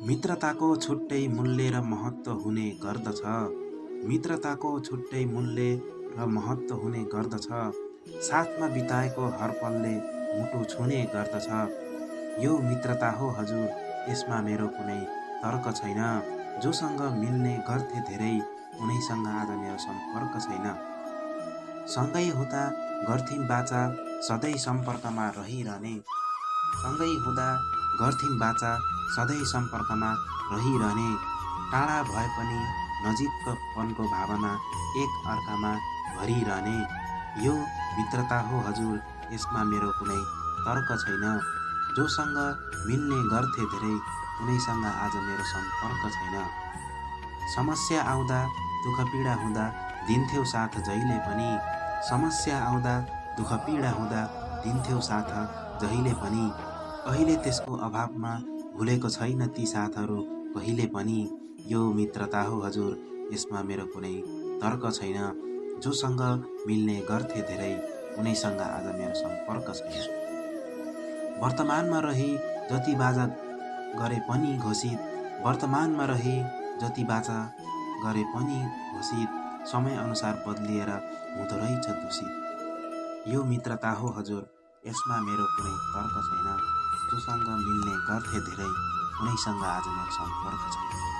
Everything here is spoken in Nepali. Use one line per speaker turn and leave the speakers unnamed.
मित्रताको छुट्टै मूल्य र महत्त्व हुने गर्दछ। मित्रताको छुट्टै मूल्य र महत्त्व हुने गर्दछ। साथमा बिताएको हर पलले मुटु छुने गर्दछ। यो मित्रता हो हजुर, यसमा मेरो कुनै तर्क छैन। जोसँग मिल्ने गर्थे धेरै, उनैसँग आज मेरो सम्पर्क छैन। सँगै हुँदा गर्थ्यौं बाचा, सधैँ सम्पर्कमा रहिरहने। सँगै हुँदा गर्थ्यौं बाचा, सधैँ सम्पर्कमा रहिरहने। टाढा भए पनि नजिकपनको भावना एक अर्कामा भरिरहने। यो मित्रता हो हजुर, यसमा मेरो कुनै तर्क छैन। जोसँग मिल्ने गर्थे धेरै, उनैसँग आज मेरो सम्पर्क छैन। समस्या आउँदा दुःख पीडा हुँदा दिन्थ्यौ साथ जहिले पनि। समस्या आउँदा दुःख पीडा हुँदा दिन्थ्यौ साथ जहिले पनि। अहिले त्यसको अभावमा भुलेको छैन ती साथहरू कहिले पनि। यो मित्रता हो हजुर, यसमा मेरो कुनै तर्क छैन। जोसँग मिल्ने गर्थे धेरै, उनैसँग आज मेरो सम्पर्क छैन। वर्तमानमा रही जति बाजा गरे पनि घोषित, वर्तमानमा रही जति बाचा गरे पनि घोषित, समय अनुसार बदलिएर हुँदो रहेछ दूषित। यो मित्रता हो हजुर, यसमा मेरो कुनै तर्क छैन। जोसँग मिल्ने गर्थे धेरै, उनैसँग आज मेरो सम्पर्क छैन।